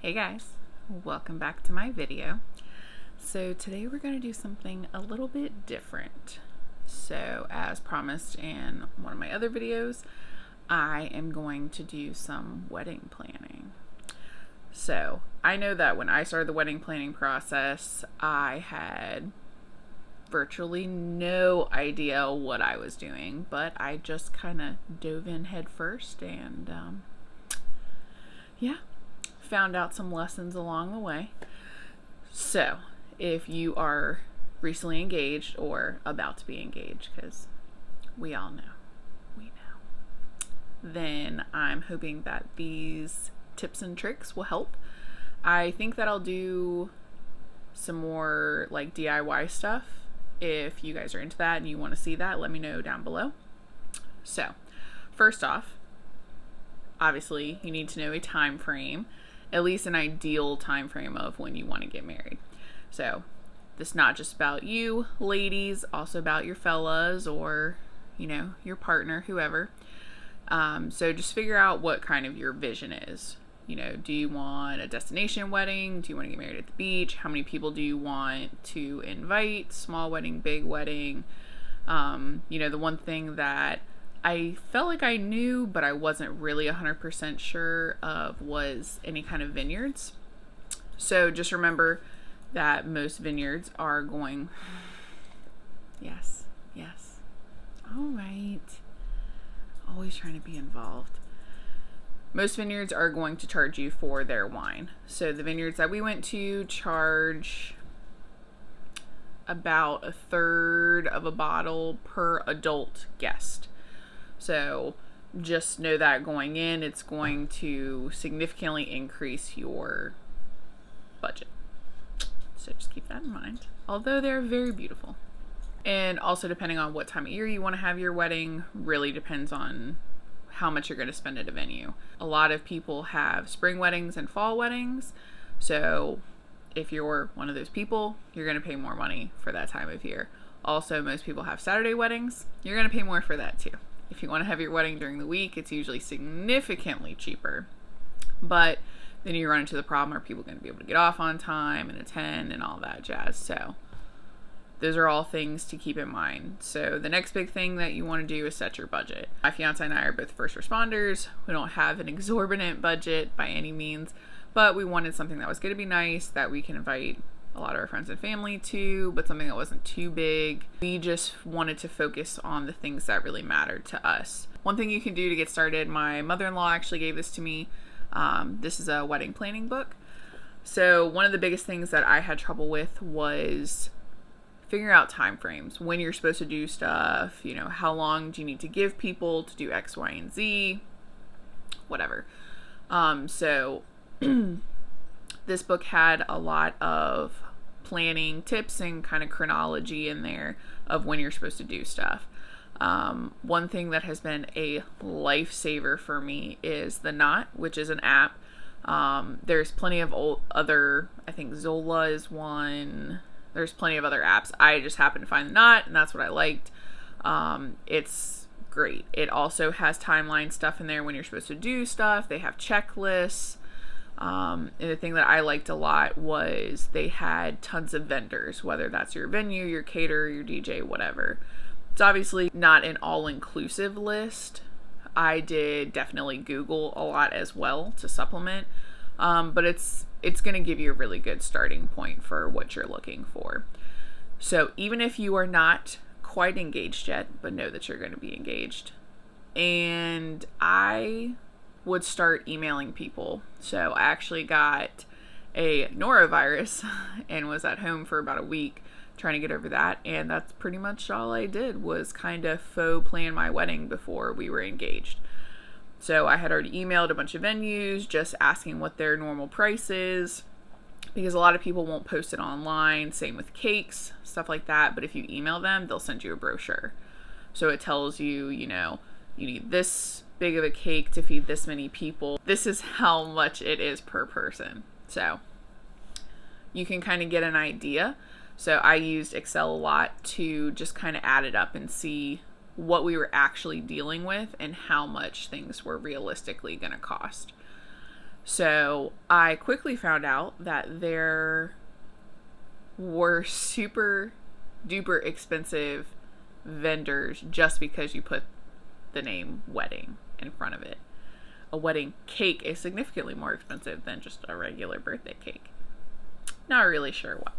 Hey guys, welcome back to my video. So today we're going to do something a little bit different. So as promised in one of my other videos, I am going to do some wedding planning. So I know that when I started the wedding planning process, I had virtually no idea what I was doing, but I just kind of dove in head first and found out some lessons along the way. So if you are recently engaged or about to be engaged, because we all know, then I'm hoping that these tips and tricks will help. I think that I'll do some more like DIY stuff. If you guys are into that and you want to see that, let me know down below. So first off, obviously you need to know a time frame, at least an ideal time frame of when you want to get married. So this is not just about you ladies, also about your fellas or your partner, whoever. So just figure out what kind of your vision is. Do you want a destination wedding? Do you want to get married at the beach? How many people do you want to invite? Small wedding, big wedding? The one thing that I felt like I knew, but I wasn't really 100% sure of was any kind of vineyards. So just remember that most vineyards are going... Yes. All right. Always trying to be involved. Most vineyards are going to charge you for their wine. So the vineyards that we went to charge about 1/3 of a bottle per adult guest. So just know that going in, it's going to significantly increase your budget. So just keep that in mind. Although they're very beautiful. And also depending on what time of year you want to have your wedding, really depends on how much you're going to spend at a venue. A lot of people have spring weddings and fall weddings. So if you're one of those people, you're going to pay more money for that time of year. Also, most people have Saturday weddings. You're going to pay more for that too. If you want to have your wedding during the week, it's usually significantly cheaper. But then you run into the problem, are people going to be able to get off on time and attend and all that jazz? So those are all things to keep in mind. So the next big thing that you want to do is set your budget. My fiance and I are both first responders. We don't have an exorbitant budget by any means, but we wanted something that was going to be nice, that we can invite a lot of our friends and family to, but something that wasn't too big. We just wanted to focus on the things that really mattered to us. One thing you can do to get started, my mother-in-law actually gave this to me. This is a wedding planning book. So one of the biggest things that I had trouble with was figuring out time frames, when you're supposed to do stuff, how long do you need to give people to do X, Y, and Z, whatever. So this book had a lot of planning tips and kind of chronology in there of when you're supposed to do stuff. One thing that has been a lifesaver for me is the Knot, which is an app. There's plenty of other, I think Zola is one. There's plenty of other apps. I just happened to find the Knot, and that's what I liked. It's great. It also has timeline stuff in there when you're supposed to do stuff. They have checklists. And the thing that I liked a lot was they had tons of vendors, whether that's your venue, your caterer, your DJ, whatever. It's obviously not an all-inclusive list. I did definitely Google a lot as well to supplement. But it's going to give you a really good starting point for what you're looking for. So even if you are not quite engaged yet, but know that you're going to be engaged, and I would start emailing people. So I actually got a norovirus and was at home for about a week trying to get over that. And that's pretty much all I did, was kind of faux plan my wedding before we were engaged. So I had already emailed a bunch of venues just asking what their normal price is, because a lot of people won't post it online. Same with cakes, stuff like that. But if you email them, they'll send you a brochure. So it tells you, you need this big of a cake to feed this many people. This is how much it is per person. So you can kind of get an idea. So I used Excel a lot to just kind of add it up and see what we were actually dealing with and how much things were realistically going to cost. So I quickly found out that there were super duper expensive vendors just because you put the name wedding in front of it. A wedding cake is significantly more expensive than just a regular birthday cake. Not really sure why.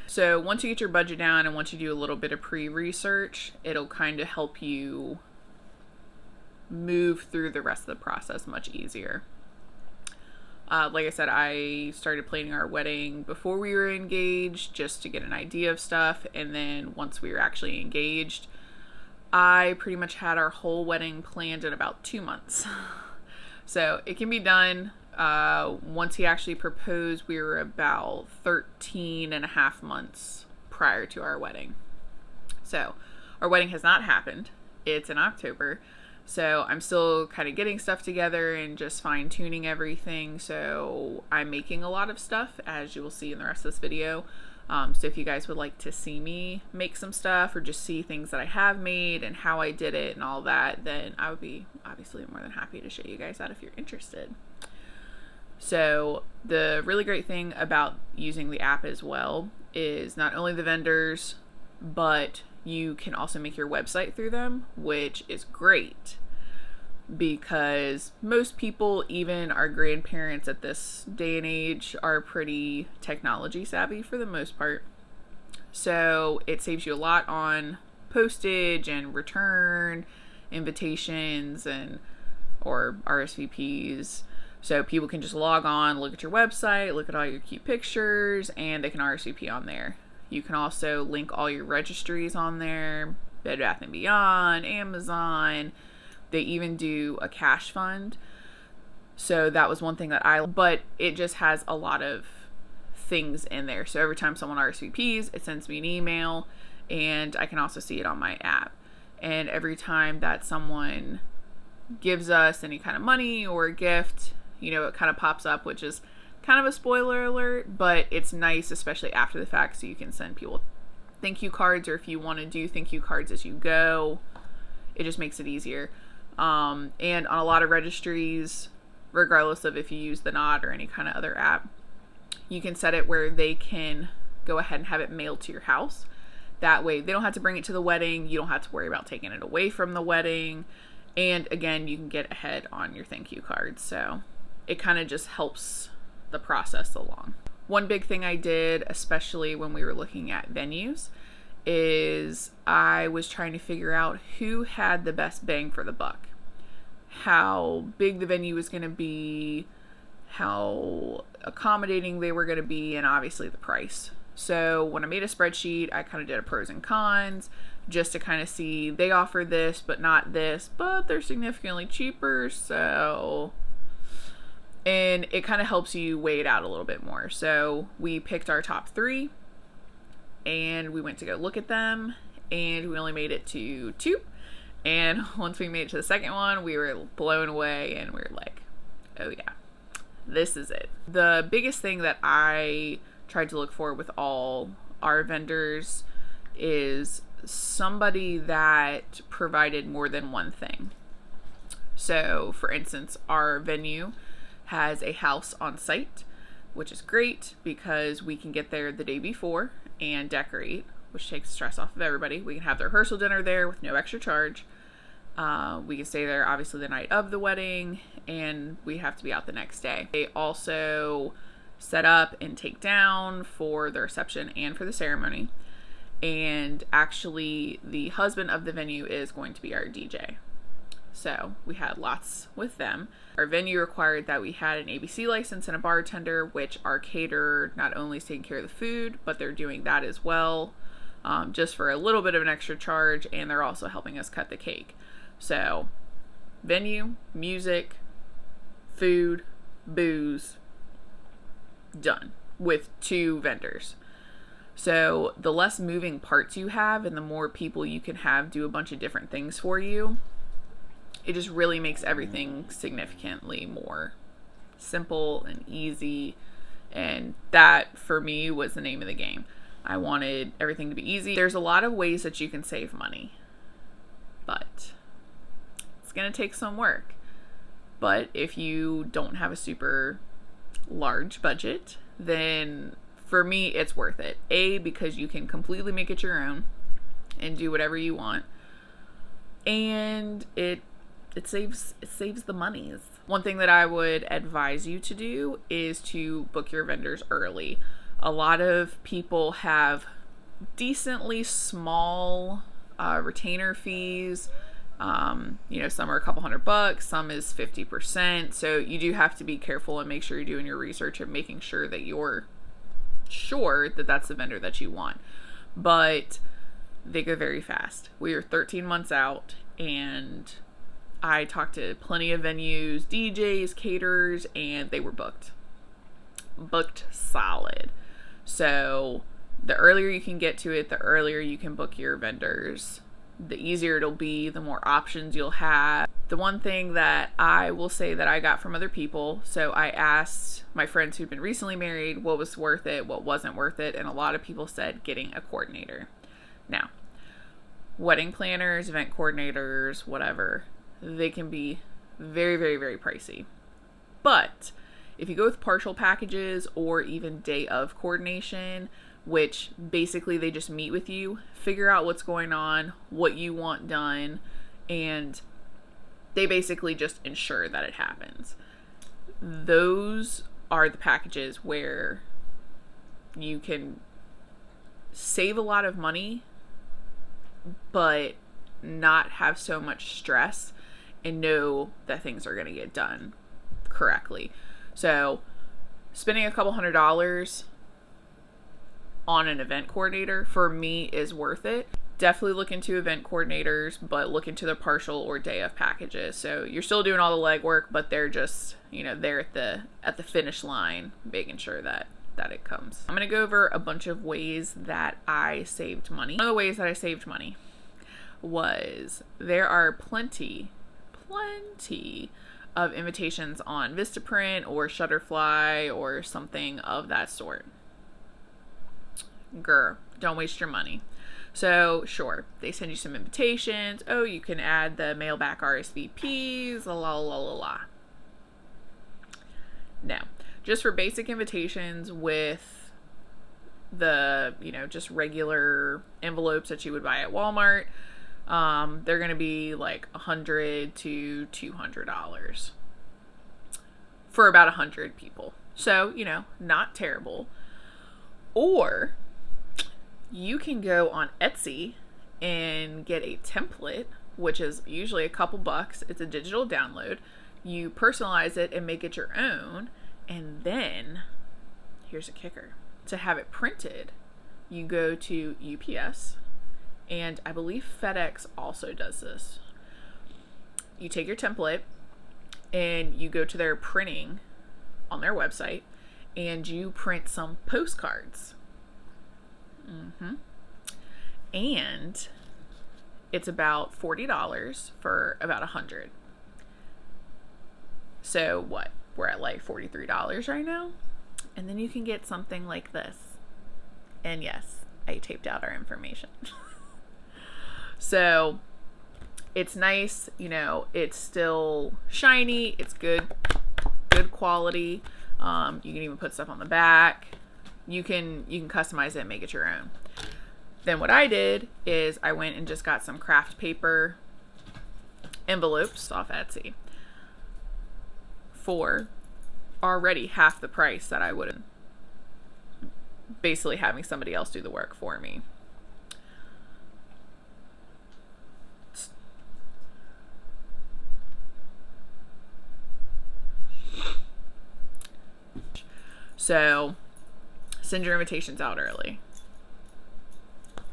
So once you get your budget down and once you do a little bit of pre-research, it'll kind of help you move through the rest of the process much easier. Like I said, I started planning our wedding before we were engaged just to get an idea of stuff. And then once we were actually engaged, I pretty much had our whole wedding planned in about 2 months. So it can be done. Once he actually proposed, we were about 13 and a half months prior to our wedding. So our wedding has not happened. It's in October. So I'm still kind of getting stuff together and just fine tuning everything. So I'm making a lot of stuff, as you will see in the rest of this video. So if you guys would like to see me make some stuff or just see things that I have made and how I did it and all that, then I would be obviously more than happy to show you guys that if you're interested. So the really great thing about using the app as well is not only the vendors, but you can also make your website through them, which is great because most people, even our grandparents at this day and age, are pretty technology savvy for the most part. So it saves you a lot on postage and return invitations and or RSVPs. So people can just log on, look at your website, look at all your cute pictures, and they can RSVP on there. You can also link all your registries on there, Bed Bath & Beyond, Amazon. They even do a cash fund. So that was one thing that but it just has a lot of things in there. So every time someone RSVPs, it sends me an email, and I can also see it on my app. And every time that someone gives us any kind of money or a gift, it kind of pops up, which is kind of a spoiler alert, but it's nice, especially after the fact, so you can send people thank you cards, or if you want to do thank you cards as you go, it just makes it easier. And on a lot of registries, regardless of if you use the Knot or any kind of other app, you can set it where they can go ahead and have it mailed to your house. That way they don't have to bring it to the wedding. You don't have to worry about taking it away from the wedding. And again, you can get ahead on your thank you cards. So it kind of just helps the process along. One big thing I did, especially when we were looking at venues, is I was trying to figure out who had the best bang for the buck. How big the venue was going to be, how accommodating they were going to be, and obviously the price. So when I made a spreadsheet, I kind of did a pros and cons just to kind of see they offer this but not this, but they're significantly cheaper, so... And it kind of helps you weigh it out a little bit more. So we picked our top 3 and we went to go look at them, and we only made it to 2. And once we made it to the second one, we were blown away and we were like, oh yeah, this is it. The biggest thing that I tried to look for with all our vendors is somebody that provided more than one thing. So for instance, our venue has a house on site, which is great because we can get there the day before and decorate, which takes stress off of everybody. We can have the rehearsal dinner there with no extra charge. We can stay there obviously the night of the wedding, and we have to be out the next day. They also set up and take down for the reception and for the ceremony. And actually the husband of the venue is going to be our DJ. So we had lots with them. Our venue required that we had an ABC license and a bartender, which our caterer not only is taking care of the food, but they're doing that as well, just for a little bit of an extra charge, and they're also helping us cut the cake. So venue, music, food, booze, done with 2 vendors. So the less moving parts you have and the more people you can have do a bunch of different things for you, it just really makes everything significantly more simple and easy. And that, for me, was the name of the game. I wanted everything to be easy. There's a lot of ways that you can save money, but it's going to take some work. But if you don't have a super large budget, then for me it's worth it. A, because you can completely make it your own and do whatever you want, and it saves the monies. One thing that I would advise you to do is to book your vendors early. A lot of people have decently small retainer fees. Some are a couple $100, some is 50%. So you do have to be careful and make sure you're doing your research and making sure that you're sure that that's the vendor that you want. But they go very fast. We are 13 months out, and I talked to plenty of venues, DJs, caterers, and they were booked solid. So the earlier you can get to it, the earlier you can book your vendors, the easier it'll be, the more options you'll have. The one thing that I will say that I got from other people, so I asked my friends who'd been recently married what was worth it, what wasn't worth it, and a lot of people said getting a coordinator. Now, wedding planners, event coordinators, whatever, they can be very, very, very pricey. But if you go with partial packages or even day of coordination, which basically they just meet with you, figure out what's going on, what you want done, and they basically just ensure that it happens. Those are the packages where you can save a lot of money, but not have so much stress and know that things are going to get done correctly. So spending a couple $100 on an event coordinator for me is worth it. Definitely look into event coordinators, but look into the partial or day of packages. So you're still doing all the legwork, but they're just, they're at the finish line, making sure that it comes. I'm going to go over a bunch of ways that I saved money. One of the ways that I saved money was there are plenty of invitations on Vistaprint or Shutterfly or something of that sort. Grr, don't waste your money. So sure, they send you some invitations. Oh, you can add the mailback RSVPs, la la la la la. Now, just for basic invitations with the, just regular envelopes that you would buy at Walmart, they're going to be like $100 to $200 for about 100 people. So, not terrible. Or you can go on Etsy and get a template, which is usually a couple bucks. It's a digital download. You personalize it and make it your own. And then, here's a kicker. To have it printed, you go to UPS, and I believe FedEx also does this. You take your template and you go to their printing on their website, and you print some postcards. And it's about $40 for about 100. So what? We're at like $43 right now. And then you can get something like this. And yes, I taped out our information. So it's nice, it's still shiny, it's good quality. You can even put stuff on the back. You can customize it and make it your own. Then what I did is I went and just got some craft paper envelopes off Etsy for already half the price that I would have, basically having somebody else do the work for me. So send your invitations out early.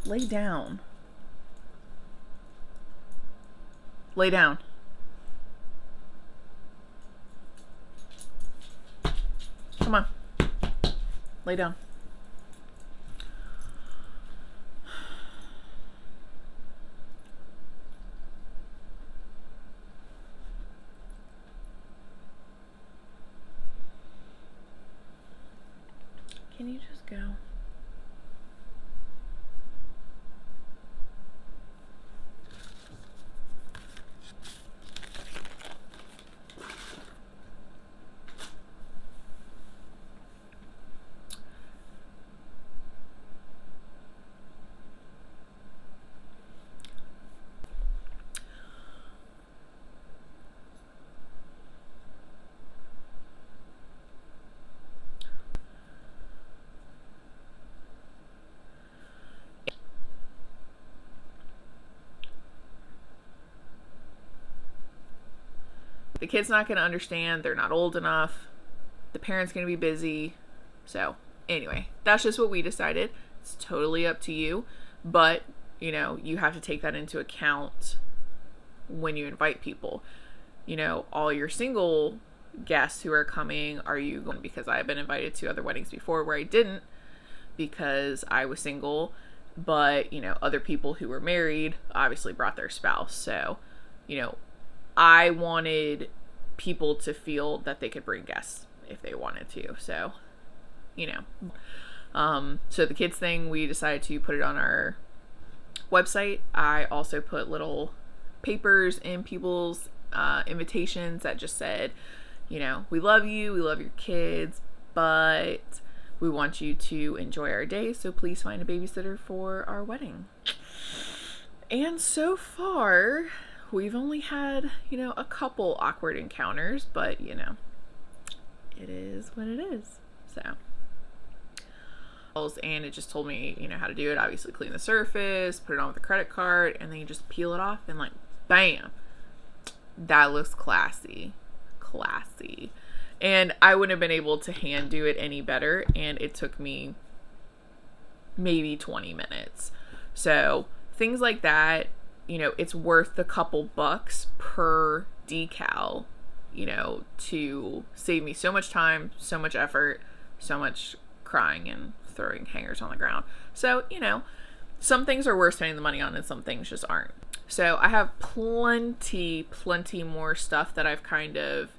Lay down. Lay down. Come on. Lay down. Can you just go? The kid's not going to understand. They're not old enough. The parent's going to be busy. So anyway, that's just what we decided. It's totally up to you. But, you know, you have to take that into account when you invite people. You know, all your single guests who are coming, are you going, because I've been invited to other weddings before where I didn't because I was single, but, you know, other people who were married obviously brought their spouse. So, you know, I wanted people to feel that they could bring guests if they wanted to. So, you know, so the kids thing, we decided to put it on our website. I also put little papers in people's invitations that just said, you know, we love you, we love your kids, but we want you to enjoy our day, so please find a babysitter for our wedding. And so far, we've only had, you know, a couple awkward encounters, but, you know, it is what it is. So, and it just told me, you know, how to do it. Obviously clean the surface, put it on with a credit card, and then you just peel it off and like, bam, that looks classy. And I wouldn't have been able to hand do it any better, and it took me maybe 20 minutes. So things like that, you know, it's worth the couple bucks per decal, you know, to save me so much time, so much effort, so much crying and throwing hangers on the ground. So, you know, some things are worth spending the money on and some things just aren't. So I have plenty more stuff that I've kind of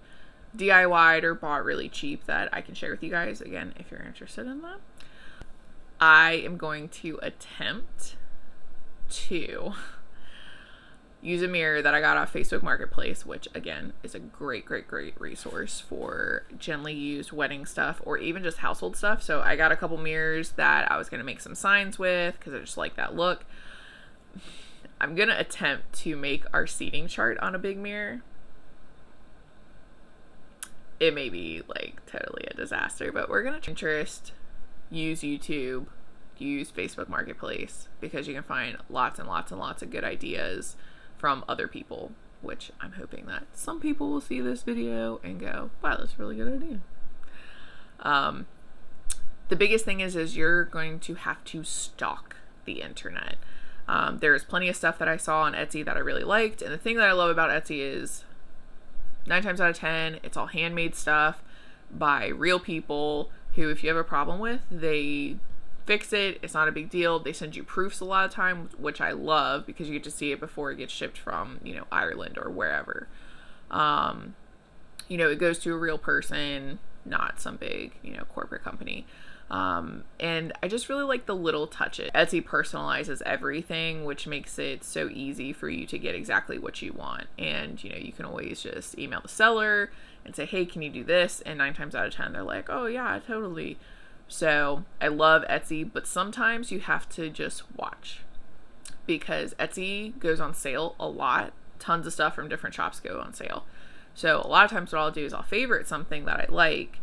DIY'd or bought really cheap that I can share with you guys, again, if you're interested in that. I am going to attempt to use a mirror that I got off Facebook Marketplace, which again is a great resource for gently used wedding stuff or even just household stuff. So I got a couple mirrors that I was going to make some signs with because I just like that look. I'm going to attempt to make our seating chart on a big mirror. It may be like totally a disaster, but we're going to Pinterest, use YouTube, use Facebook Marketplace, because you can find lots and lots of good ideas from other people, which I'm hoping that some people will see this video and go, wow, that's a really good idea. The biggest thing is you're going to have to stalk the internet. There's plenty of stuff that I saw on Etsy that I really liked. And the thing that I love about Etsy is 9 times out of 10, it's all handmade stuff by real people who, if you have a problem with, they fix it. It's not a big deal. They send you proofs a lot of times, which I love because you get to see it before it gets shipped from, you know, Ireland or wherever. You know, it goes to a real person, not some big, you know, corporate company. And I just really like the little touches. Etsy personalizes everything, which makes it so easy for you to get exactly what you want. And, you know, you can always just email the seller and say, hey, can you do this? And 9 times out of 10, they're like, oh yeah, totally. So I love Etsy, but sometimes you have to just watch because Etsy goes on sale a lot. Tons of stuff from different shops go on sale. So a lot of times what I'll do is I'll favorite something that I like,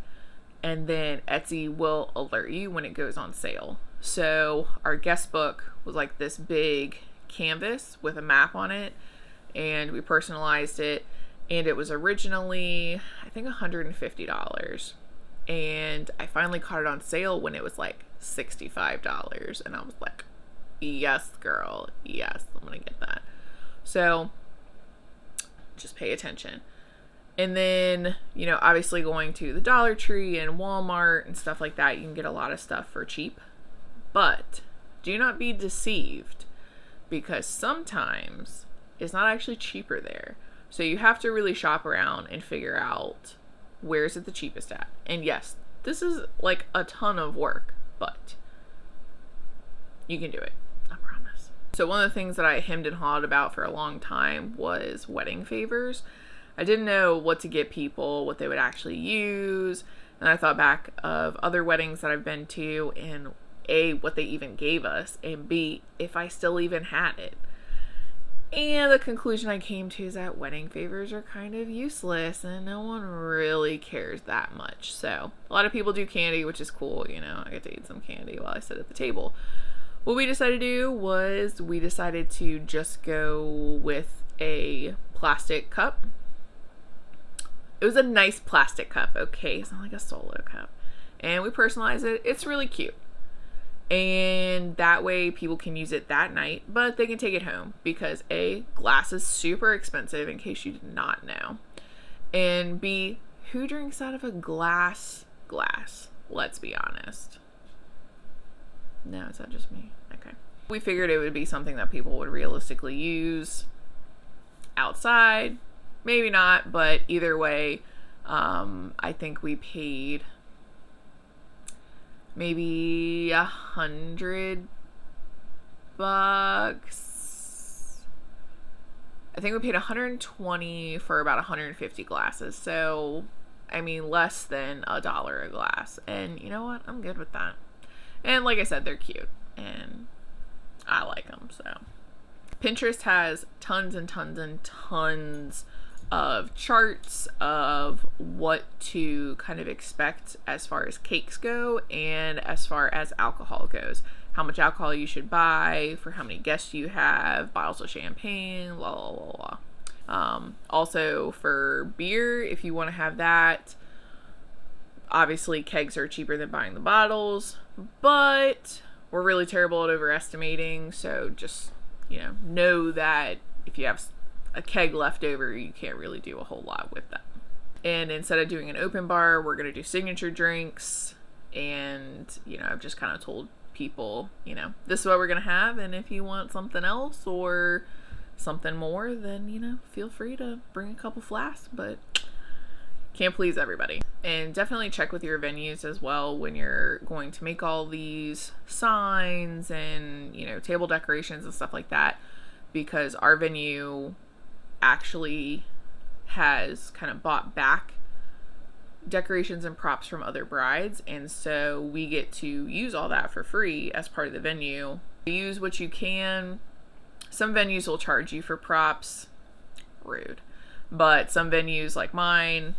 and then Etsy will alert you when it goes on sale. So our guest book was like this big canvas with a map on it, and we personalized it, and it was originally, I think, $150. And I finally caught it on sale when it was like $65. And I was like, yes, girl. Yes, I'm going to get that. So just pay attention. And then, you know, obviously going to the Dollar Tree and Walmart and stuff like that, you can get a lot of stuff for cheap. But do not be deceived, because sometimes it's not actually cheaper there. So you have to really shop around and figure out where is it the cheapest at. And yes, this is like a ton of work, but you can do it. I promise. So one of the things that I hemmed and hawed about for a long time was wedding favors. I didn't know what to get people, what they would actually use. And I thought back of other weddings that I've been to, and A, what they even gave us, and B, if I still even had it. And the conclusion I came to is that wedding favors are kind of useless and no one really cares that much. So a lot of people do candy, which is cool. You know, I get to eat some candy while I sit at the table. What we decided to do was we decided to just go with a plastic cup It was a nice plastic cup, okay? It's not like a solo cup. And we personalize it. It's really cute. And that way people can use it that night, but they can take it home because A, glass is super expensive in case you did not know. And B, who drinks out of a glass? Let's be honest. No, is that just me? Okay. We figured it would be something that people would realistically use outside. Maybe not, but either way, I think we paid maybe $100. I think we paid $120 for about 150 glasses. So, I mean, less than $1 a glass. And you know what? I'm good with that. And like I said, they're cute and I like them. So Pinterest has tons and tons and tons of charts of what to kind of expect as far as cakes go and as far as alcohol goes. How much alcohol you should buy for how many guests you have, bottles of champagne, blah, blah, blah, blah. Also for beer, if you want to have that, obviously kegs are cheaper than buying the bottles, but we're really terrible at overestimating. So just, know that if you have a keg left over, you can't really do a whole lot with that. And instead of doing an open bar, we're going to do signature drinks. And, I've just kind of told people, this is what we're going to have. And if you want something else or something more, then, feel free to bring a couple flasks, but can't please everybody. And definitely check with your venues as well when you're going to make all these signs and, table decorations and stuff like that, because our venue actually has kind of bought back decorations and props from other brides, and so we get to use all that for free as part of the venue. Use what you can. Some venues will charge you for props, rude, but some venues like mine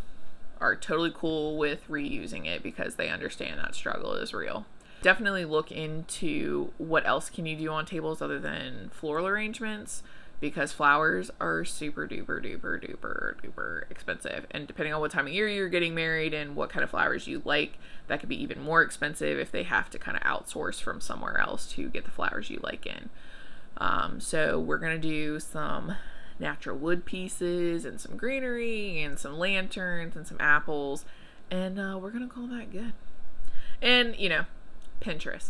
are totally cool with reusing it because they understand that struggle is real. Definitely look into what else can you do on tables other than floral arrangements, because flowers are super duper duper duper duper expensive, and depending on what time of year you're getting married and what kind of flowers you like, that could be even more expensive if they have to kind of outsource from somewhere else to get the flowers you like in. So we're gonna do some natural wood pieces and some greenery and some lanterns and some apples, and we're gonna call that good. And Pinterest,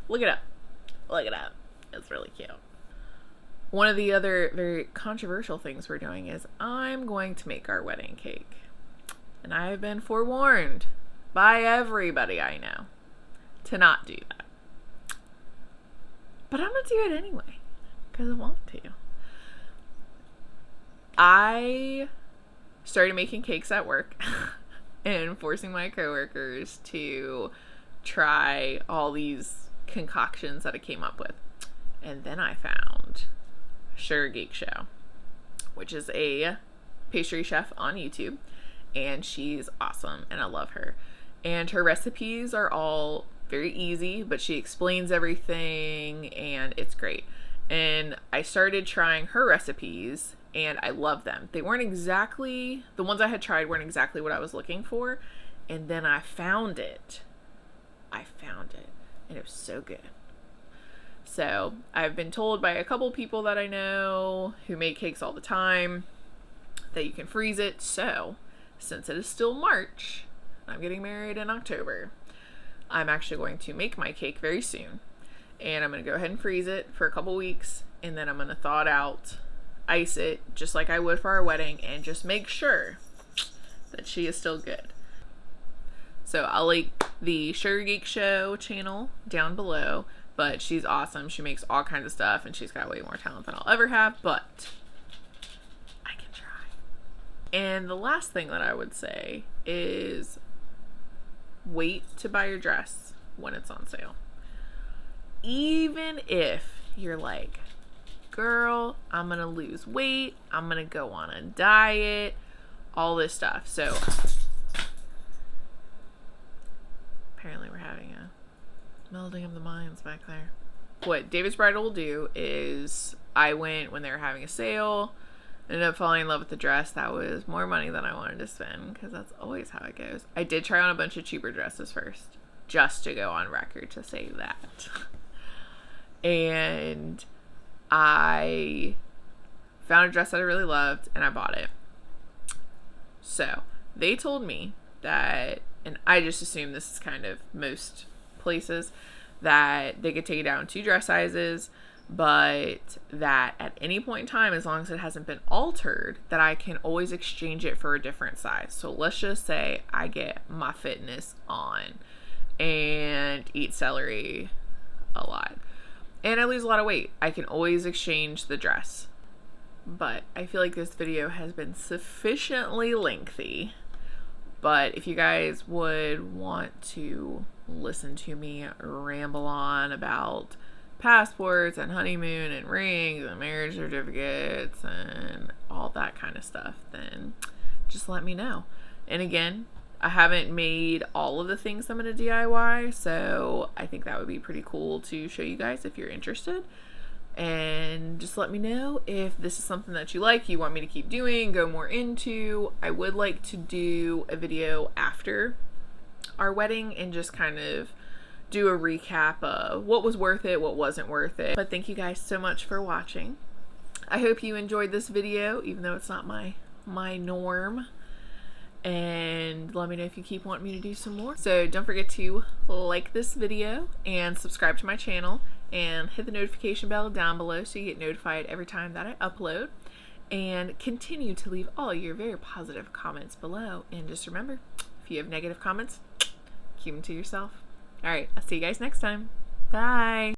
look it up, it's really cute. One of the other very controversial things we're doing is I'm going to make our wedding cake. And I have been forewarned by everybody I know to not do that. But I'm going to do it anyway because I want to. I started making cakes at work and forcing my coworkers to try all these concoctions that I came up with. And then I found Sugar Geek Show, which is a pastry chef on YouTube, and she's awesome and I love her. And her recipes are all very easy, but she explains everything and it's great. And I started trying her recipes and I love them. They weren't exactly, the ones I had tried weren't exactly what I was looking for, and then I found it and it was so good. So I've been told by a couple people that I know who make cakes all the time that you can freeze it. So since it is still March, I'm getting married in October, I'm actually going to make my cake very soon. And I'm going to go ahead and freeze it for a couple weeks. And then I'm going to thaw it out, ice it just like I would for our wedding, and just make sure that she is still good. So I'll link the Sugar Geek Show channel down below. But she's awesome. She makes all kinds of stuff, and she's got way more talent than I'll ever have, but I can try. And the last thing that I would say is wait to buy your dress when it's on sale. Even if you're like, girl, I'm going to lose weight, I'm going to go on a diet, all this stuff. So apparently we're having a melding of the minds back there. What David's Bridal will do is I went when they were having a sale. Ended up falling in love with the dress. That was more money than I wanted to spend, because that's always how it goes. I did try on a bunch of cheaper dresses first, just to go on record to say that. And I found a dress that I really loved, and I bought it. So they told me that, and I just assume this is kind of most places, that they could take it down 2 dress sizes, but that at any point in time, as long as it hasn't been altered, that I can always exchange it for a different size. So let's just say I get my fitness on and eat celery a lot, and I lose a lot of weight. I can always exchange the dress. But I feel like this video has been sufficiently lengthy. But if you guys would want to listen to me ramble on about passports and honeymoon and rings and marriage certificates and all that kind of stuff, then just let me know. And again, I haven't made all of the things I'm going to DIY, so I think that would be pretty cool to show you guys if you're interested. And just let me know if this is something that you like, you want me to keep doing, go more into. I would like to do a video after our wedding and just kind of do a recap of what was worth it, what wasn't worth it. But thank you guys so much for watching. I hope you enjoyed this video, even though it's not my norm. And let me know if you keep wanting me to do some more. So don't forget to like this video and subscribe to my channel and hit the notification bell down below so you get notified every time that I upload. And continue to leave all your very positive comments below. And just remember, if you have negative comments, keep them to yourself. All right, I'll see you guys next time. Bye.